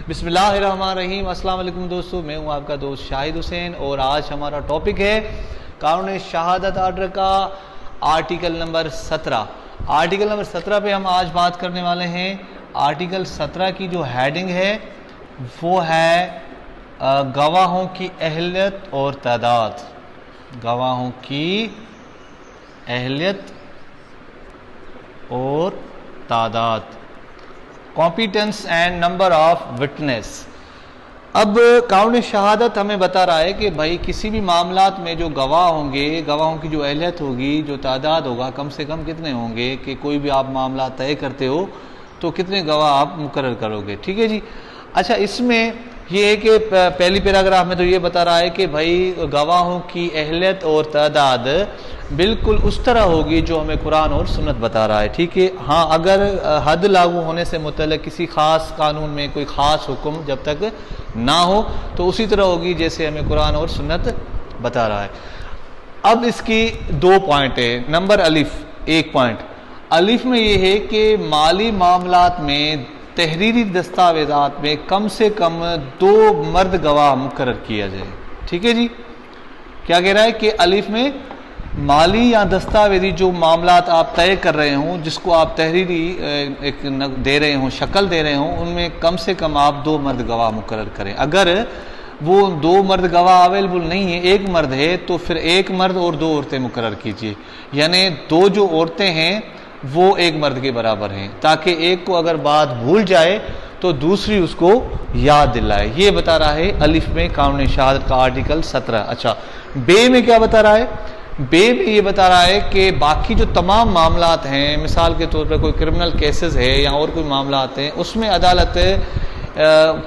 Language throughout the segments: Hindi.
बिस्मिल्लाहिर्रहमानिर्रहीम। अस्सलाम वालेकुम दोस्तों, मैं हूं आपका दोस्त शाहिद हुसैन और आज हमारा टॉपिक है कानून शहादत आर्डर का आर्टिकल नंबर 17। आर्टिकल नंबर 17 पे हम आज बात करने वाले हैं। आर्टिकल 17 की जो हेडिंग है वो है गवाहों की अहलियत और तादाद। गवाहों की अहलियत और तादाद, competence and number of witness. अब कानून शहादत हमें बता रहा है कि भाई किसी भी मामलात में जो गवाह होंगे, गवाहों की जो अहलियत होगी, जो तादाद होगा, कम से कम कितने होंगे कि कोई भी आप मामला तय करते हो तो कितने गवाह आप मुकर्रर करोगे। ठीक है जी। अच्छा, इसमें ये है कि पहली पैराग्राफ में तो ये बता रहा है कि भाई गवाहों की अहलियत और तादाद बिल्कुल उस तरह होगी जो हमें कुरान और सुन्नत बता रहा है। ठीक है। हाँ, अगर हद लागू होने से मुतल्लिक किसी खास कानून में कोई खास हुक्म जब तक ना हो तो उसी तरह होगी जैसे हमें कुरान और सुन्नत बता रहा है। अब इसकी दो पॉइंट है। नंबर अलिफ, एक पॉइंट अलिफ में ये है कि माली मामलात में तहरीरी दस्तावेजात में कम से कम 2 मर्द गवाह मुकर्रर किया जाए। ठीक है जी। क्या कह रहा है कि अलिफ में माली या दस्तावेजी जो मामलात आप तय कर रहे हों, जिसको आप तहरीरी एक दे रहे हों, शक्ल दे रहे हों, उनमें कम से कम आप 2 मर्द गवाह मुकर्रर करें। अगर वो 2 मर्द गवाह अवेलेबल नहीं है, एक मर्द है, तो फिर एक मर्द और 2 औरतें मुकर्रर कीजिए। यानी 2 जो औरतें हैं वो एक मर्द के बराबर हैं, ताकि एक को अगर बात भूल जाए तो दूसरी उसको याद दिलाए। ये बता रहा है अलिफ में कानून शहादत का आर्टिकल 17। अच्छा, बे में क्या बता रहा है? बे में ये बता रहा है कि बाकी जो तमाम मामलात हैं, मिसाल के तौर पर कोई क्रिमिनल केसेस है या और कोई मामलात हैं, उसमें अदालत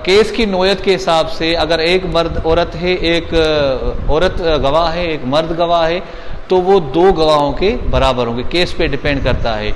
केस की नोयत के हिसाब से अगर एक मर्द औरत है, एक औरत गवाह है, एक मर्द गवाह है, तो वो 2 गवाहों के बराबर होंगे। केस पे डिपेंड करता है।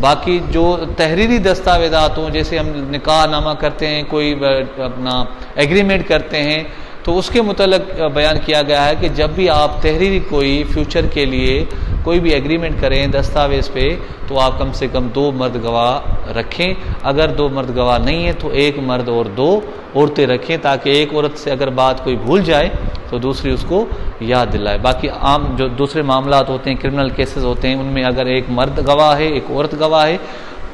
बाकी जो तहरीरी दस्तावेजात हों, जैसे हम निकाह नामा करते हैं, कोई अपना एग्रीमेंट करते हैं, तो उसके मुतल्लिक बयान किया गया है कि जब भी आप तहरीरी कोई फ्यूचर के लिए कोई भी एग्रीमेंट करें दस्तावेज़ पे, तो आप कम से कम 2 मर्द गवाह रखें। अगर 2 मर्द गवाह नहीं है तो एक मर्द और 2 औरतें रखें, ताकि एक औरत से अगर बात कोई भूल जाए तो दूसरी उसको याद दिलाए। बाकी आम जो दूसरे मामलात होते हैं, क्रिमिनल केसेस होते हैं, उनमें अगर एक मर्द गवाह है, एक औरत गवाह है,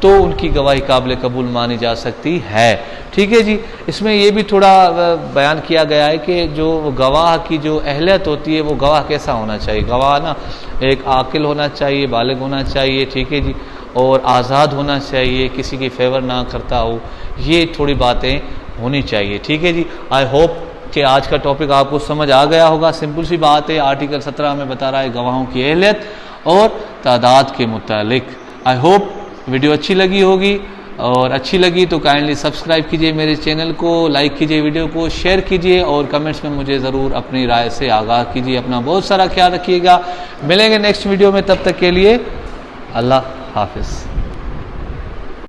तो उनकी गवाही काबिल कबूल मानी जा सकती है। ठीक है जी। इसमें यह भी थोड़ा बयान किया गया है कि जो गवाह की जो अहलियत होती है वो गवाह कैसा होना चाहिए। गवाह ना एक आकिल होना चाहिए, बालिग होना चाहिए। ठीक है जी। और आज़ाद होना चाहिए, किसी की फेवर ना करता हो, ये थोड़ी बातें होनी चाहिए। ठीक है जी। आई होप कि आज का टॉपिक आपको समझ आ गया होगा। सिंपल सी बात है। आर्टिकल 17 में बता रहा है गवाहों की अहलियत और तादाद के मुतालिक। आई होप वीडियो अच्छी लगी होगी, और अच्छी लगी तो काइंडली सब्सक्राइब कीजिए मेरे चैनल को, लाइक कीजिए वीडियो को, शेयर कीजिए और कमेंट्स में मुझे ज़रूर अपनी राय से आगाह कीजिए। अपना बहुत सारा ख्याल रखिएगा। मिलेंगे नेक्स्ट वीडियो में, तब तक के लिए अल्लाह हाफिज़।